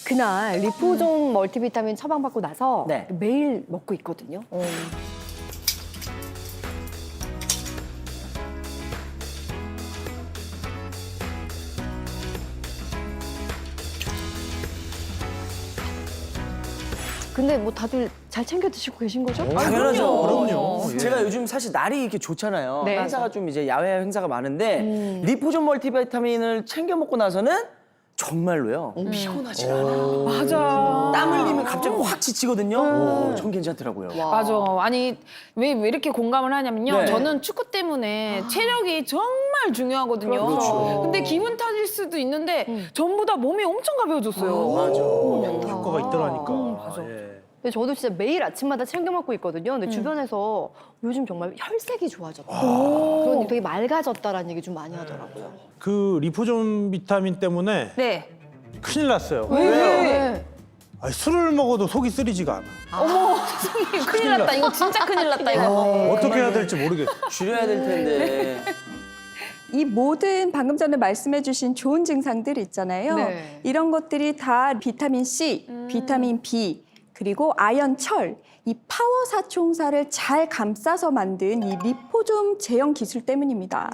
그날 리포존 멀티비타민 처방받고 나서 네. 매일 먹고 있거든요. 근데 뭐 다들 잘 챙겨 드시고 계신 거죠? 당연하죠. 그럼요. 예. 제가 요즘 사실 날이 이렇게 좋잖아요. 네. 행사가 좀 이제 야외 행사가 많은데 리포존 멀티비타민을 챙겨 먹고 나서는 정말로요. 피곤하지가 않아요. 맞아. 땀 흘리면 갑자기 확 지치거든요. 전 괜찮더라고요. 맞아. 아니 왜 이렇게 공감을 하냐면요. 네. 저는 축구 때문에 체력이 정말 중요하거든요. 그렇죠. 근데 기분 탓일 수도 있는데 전보다 몸이 엄청 가벼워졌어요. 맞아. 효과가 있더라니까. 맞아. 예. 근데 저도 진짜 매일 아침마다 챙겨 먹고 있거든요. 근데 주변에서 요즘 정말 혈색이 좋아졌다. 그런 되게 맑아졌다라는 얘기 좀 많이 하더라고요. 그 리포존 비타민 때문에 네. 큰일 났어요. 네. 아니, 술을 먹어도 속이 쓰리지가 않아. 어머, 선생님 큰일 났다. 이거 진짜 큰일 났다. 이거. 어떻게 해야 될지 모르겠어. 줄여야 될 텐데. 이 모든 방금 전에 말씀해주신 좋은 증상들 있잖아요. 네. 이런 것들이 다 비타민 C, 비타민 B, 그리고 아연, 철, 이 파워 사총사를 잘 감싸서 만든 이 리포존 제형 기술 때문입니다.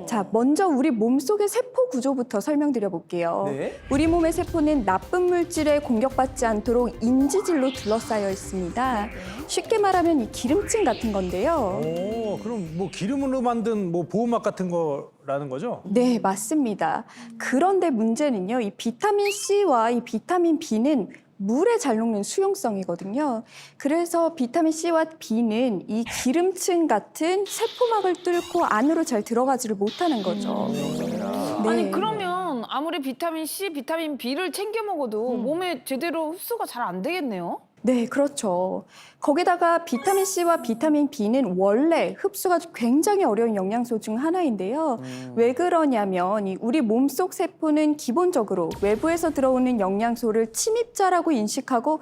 자, 먼저 우리 몸속의 세포 구조부터 설명드려 볼게요. 네. 우리 몸의 세포는 나쁜 물질에 공격받지 않도록 인지질로 둘러싸여 있습니다. 쉽게 말하면 이 기름층 같은 건데요. 오, 그럼 뭐 기름으로 만든 뭐 보호막 같은 거라는 거죠? 네, 맞습니다. 그런데 문제는요, 이 비타민 C와 이 비타민 B는 물에 잘 녹는 수용성이거든요. 그래서 비타민 C와 B는 이 기름층 같은 세포막을 뚫고 안으로 잘 들어가지를 못하는 거죠. 네. 아니 그러면 아무리 비타민 C, 비타민 B를 챙겨 먹어도 몸에 제대로 흡수가 잘 안 되겠네요. 네, 그렇죠. 거기다가 비타민 C와 비타민 B는 원래 흡수가 굉장히 어려운 영양소 중 하나인데요. 왜 그러냐면 이 우리 몸속 세포는 기본적으로 외부에서 들어오는 영양소를 침입자라고 인식하고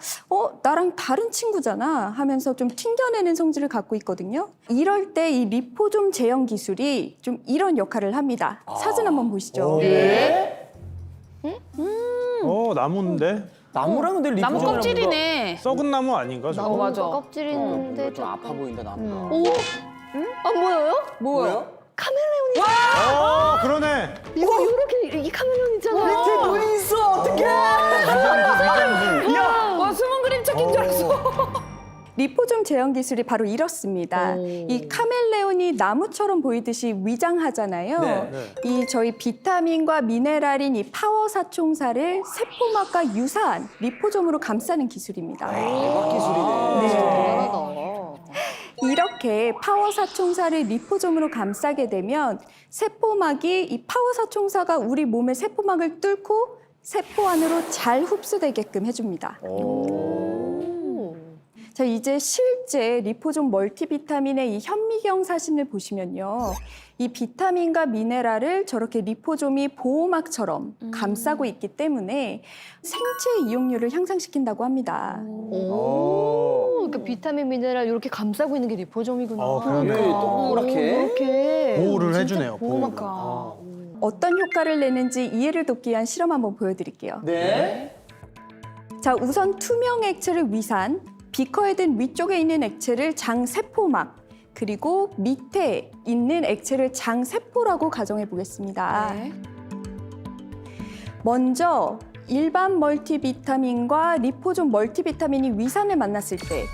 나랑 다른 친구잖아 하면서 좀 튕겨내는 성질을 갖고 있거든요. 이럴 때 이 리포존 제형 기술이 좀 이런 역할을 합니다. 사진 한번 보시죠. 네. 나무인데? 나무랑 근데 리포존 나무 껍질이네. 썩은 나무 아닌가 저거? 맞아. 껍질인데 좀 아파 보인다 나무가. 오? 안 보여요? 뭐예요? 아, 그러네. 이거 이렇게 이 카멜레온 있잖아요. 밑에 눈이 있어. 어떡해? 와 숨은 그림 찾긴 줄 알았어. 리포존 제형 기술이 바로 이렇습니다. 이 카멜레온이 나무처럼 보이듯이 위장하잖아요. 네. 이 저희 비타민과 미네랄인 이 파워 사총사를 세포막과 유사한 리포솜으로 감싸는 기술입니다. 대박 기술이네. 대단하다. 이렇게 파워 사총사를 리포솜으로 감싸게 되면 세포막이 이 파워 사총사가 우리 몸의 세포막을 뚫고 세포 안으로 잘 흡수되게끔 해줍니다. 자, 이제 실제 리포존 멀티비타민의 이 현미경 사진을 보시면요. 이 비타민과 미네랄을 저렇게 리포솜이 보호막처럼 감싸고 있기 때문에 생체 이용률을 향상시킨다고 합니다. 오, 그러니까 비타민, 미네랄 이렇게 감싸고 있는 게 리포솜이구나. 그러니까. 네, 동그랗게. 이렇게. 보호를 해주네요. 보호를. 보호막가. 어떤 효과를 내는지 이해를 돕기 위한 실험 한번 보여드릴게요. 네. 자, 우선 투명 액체를 위산, 비커에 든 위쪽에 있는 액체를 장세포막, 그리고 밑에 있는 액체를 장세포라고 가정해 보겠습니다. 네. 먼저 일반 멀티비타민과 리포존 멀티비타민이 위산을 만났을 때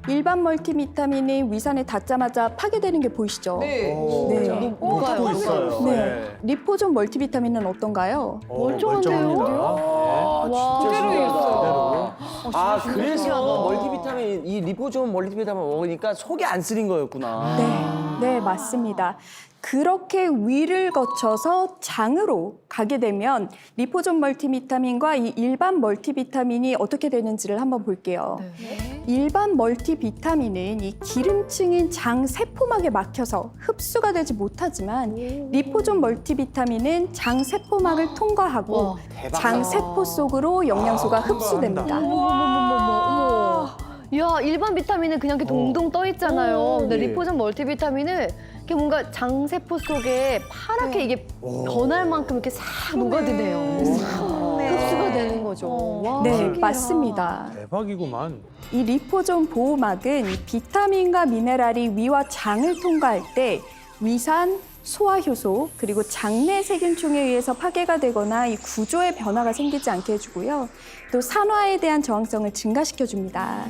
일반 멀티비타민이 위산에 닿자마자 파괴되는 게 보이시죠? 네. 네. 먹고 있어요. 네. 리포존 멀티비타민은 어떤가요? 멀쩡한데요? 와, 진짜 그대로 신기하다. 있어요. 아, 그래서 신기하다. 멀티비타민, 이 리포존 멀티비타민 먹으니까 속이 안 쓰린 거였구나. 네, 맞습니다. 그렇게 위를 거쳐서 장으로 가게 되면 리포존 멀티비타민과 이 일반 멀티비타민이 어떻게 되는지를 한번 볼게요. 일반 멀티비타민은 이 기름층인 장 세포막에 막혀서 흡수가 되지 못하지만 리포존 멀티비타민은 장 세포막을 통과하고 와, 장 세포 속으로 영양소가 흡수됩니다. 어머. 야, 일반 비타민은 그냥 이렇게 동동 떠 있잖아요. 근데 예. 리포존 멀티비타민은 이게 뭔가 장세포 속에 파랗게 이게 변할 만큼 이렇게 싹 녹아드네요. 흡수가 되는 거죠. 와, 네, 신기하다. 맞습니다. 대박이구만. 이 리포존 보호막은 이 비타민과 미네랄이 위와 장을 통과할 때 위산, 소화효소, 그리고 장내 세균총에 의해서 파괴가 되거나 이 구조의 변화가 생기지 않게 해주고요. 또 산화에 대한 저항성을 증가시켜줍니다.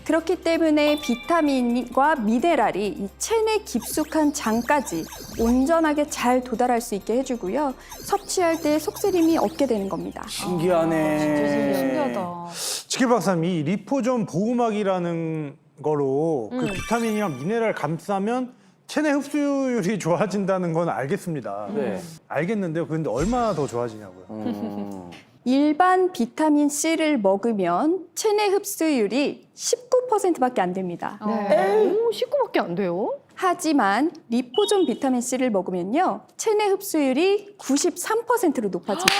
그렇기 때문에 비타민과 미네랄이 이 체내 깊숙한 장까지 온전하게 잘 도달할 수 있게 해주고요. 섭취할 때 속쓰림이 없게 되는 겁니다. 신기하네. 신기하다. 지킬 박사님, 이 리포존 보호막이라는 거로 그 비타민이랑 미네랄 감싸면 체내 흡수율이 좋아진다는 건 알겠습니다. 네. 알겠는데요. 근데 얼마나 더 좋아지냐고요. 일반 비타민 C를 먹으면 체내 흡수율이 19%밖에 안 됩니다. 네. 오, 19밖에 안 돼요? 하지만 리포존 비타민 C를 먹으면요. 체내 흡수율이 93%로 높아집니다.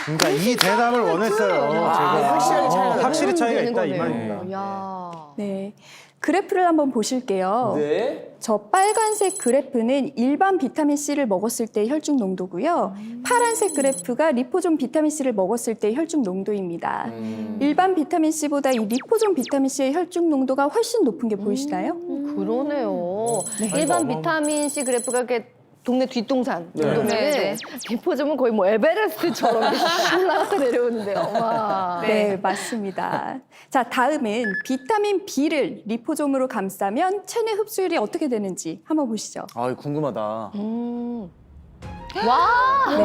그러니까 이 대답을 원했어요. 제가. 확실하게 차이가 확실히 차이가 되는 있다 이 거네요. 말입니다. 야. 네. 그래프를 한번 보실게요. 네. 저 빨간색 그래프는 일반 비타민 C를 먹었을 때 혈중 농도고요. 파란색 그래프가 리포존 비타민 C를 먹었을 때 혈중 농도입니다. 일반 비타민 C보다 이 리포존 비타민 C의 혈중 농도가 훨씬 높은 게 보이시나요? 그러네요. 아이고, 일반 어마어마. 비타민 C 그래프가 이렇게 동네 뒷동산 정도면 네. 리포점은 거의 뭐 에베레스트처럼 올라갔다 내려오는데요. 와. 네, 맞습니다. 자, 다음은 비타민 B를 리포솜으로 감싸면 체내 흡수율이 어떻게 되는지 한번 보시죠. 아, 궁금하다. 와.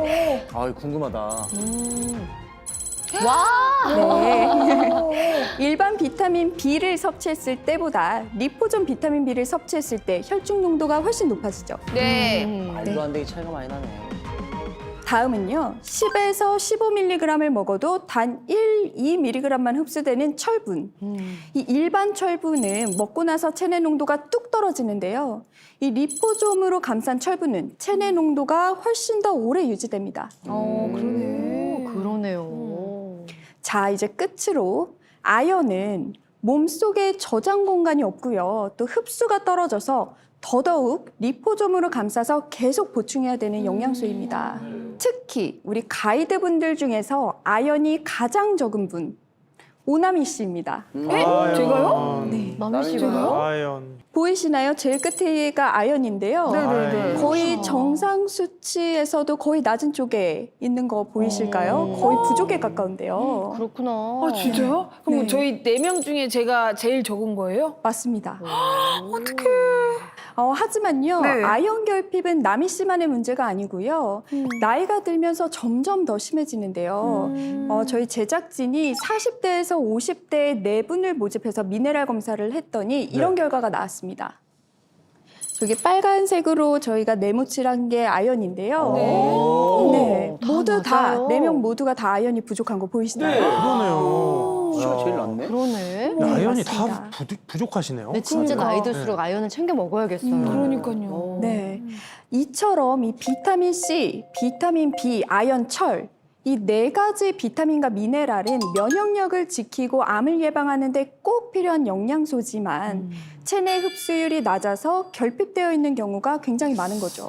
네. 아, 궁금하다. 와. 네. 일반 비타민 B를 섭취했을 때보다 리포존 비타민 B를 섭취했을 때 혈중 농도가 훨씬 높아지죠. 네. 말도 안 되게 차이가 많이 나네. 다음은요. 10에서 15mg을 먹어도 단 1, 2mg만 흡수되는 철분. 이 일반 철분은 먹고 나서 체내 농도가 뚝 떨어지는데요. 이 리포솜으로 감싼 철분은 체내 농도가 훨씬 더 오래 유지됩니다. 그러네. 그러네요. 자, 이제 끝으로 아연은 몸속에 저장 공간이 없고요. 또 흡수가 떨어져서 더더욱 리포솜으로 감싸서 계속 보충해야 되는 영양소입니다. 특히 우리 가이드분들 중에서 아연이 가장 적은 분, 오나미 씨입니다. 제가요? 네. 남희 씨가요? 아연. 보이시나요? 제일 끝에가 아연인데요. 네네네. 거의 정상 수치에서도 거의 낮은 쪽에 있는 거 보이실까요? 거의 부족에 가까운데요. 그렇구나. 아, 진짜요? 그럼 네. 저희 4명 중에 제가 제일 적은 거예요? 맞습니다. 어떡해. 하지만요, 네. 아연 결핍은 남희 씨만의 문제가 아니고요. 나이가 들면서 점점 더 심해지는데요. 저희 제작진이 40대에서 50대 4분을 모집해서 미네랄 검사를 했더니 이런 결과가 나왔습니다. 저기 빨간색으로 저희가 네모칠한 게 아연인데요. 네, 다 모두 다 맞아요. 4명 모두가 다 아연이 부족한 거 보이시나요? 그러네요. 씨가 야. 제일 낫네. 그러네. 네, 아연이 맞습니다. 다 부족하시네요. 근데 진짜 그러니까. 나이 들수록 아연을 챙겨 먹어야겠어요. 그러니까요. 네. 이처럼 이 비타민 C, 비타민 B, 아연, 철, 이 4가지 비타민과 미네랄은 면역력을 지키고 암을 예방하는 데 꼭 필요한 영양소지만 체내 흡수율이 낮아서 결핍되어 있는 경우가 굉장히 많은 거죠.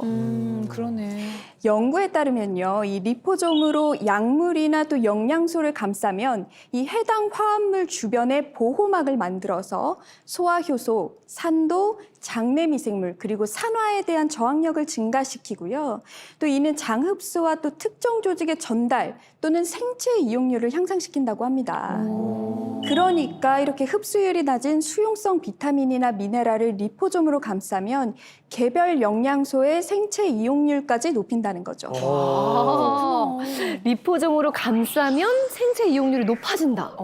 그러네. 연구에 따르면요, 이 리포솜으로 약물이나 또 영양소를 감싸면 이 해당 화합물 주변에 보호막을 만들어서 소화효소, 산도, 장내 미생물 그리고 산화에 대한 저항력을 증가시키고요. 또 이는 장 흡수와 또 특정 조직의 전달 또는 생체 이용률을 향상시킨다고 합니다. 그러니까 이렇게 흡수율이 낮은 수용성 비타민이나 미네랄을 리포솜으로 감싸면 개별 영양소의 생체 이용률까지 높인다는 거죠. 아, 리포점으로 감싸면 생체 이용률이 높아진다.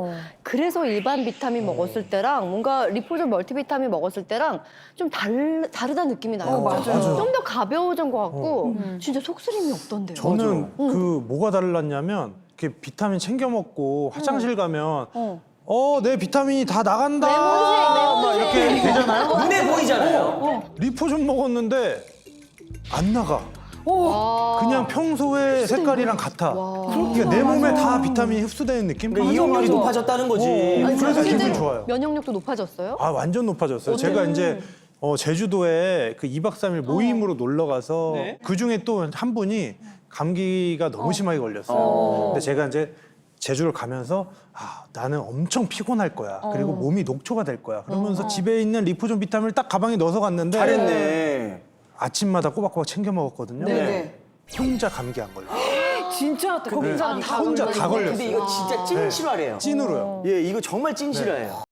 그래서 일반 비타민 먹었을 때랑 뭔가 리포점 멀티비타민 먹었을 때랑 좀 다르다는 느낌이 나요. 맞아요. 좀 더 가벼워진 것 같고 진짜 속쓰림이 없던데요. 저는 그 뭐가 달랐냐면 이렇게 비타민 챙겨 먹고 화장실 가면 내 비타민이 다 나간다. 막 이렇게 되잖아요. 눈에 보이잖아요. 리포 좀 먹었는데 안 나가. 와. 그냥 평소에 색깔이랑 같아. 그러니까 내 몸에 다 비타민이 흡수되는 느낌? 그러니까 이용률이 높아졌다는 거지. 아니, 그래서 그래서 기분이 좋아요. 면역력도 높아졌어요? 아 완전 높아졌어요. 제가 이제 제주도에 그 2박 3일 모임으로 놀러 가서 네. 그 중에 또 한 분이 감기가 너무 심하게 걸렸어요. 근데 제가 이제 제주를 가면서 나는 엄청 피곤할 거야. 그리고 몸이 녹초가 될 거야. 그러면서 집에 있는 리포존 비타민을 딱 가방에 넣어서 갔는데 잘했네. 아침마다 꼬박꼬박 챙겨 먹었거든요. 네. 혼자 감기 안 걸려요. 진짜 혼자 다 혼자 다 걸렸어요. 근데 이거 진짜 찐 실화래요. 찐으로요. 예, 이거 정말 찐 실화예요.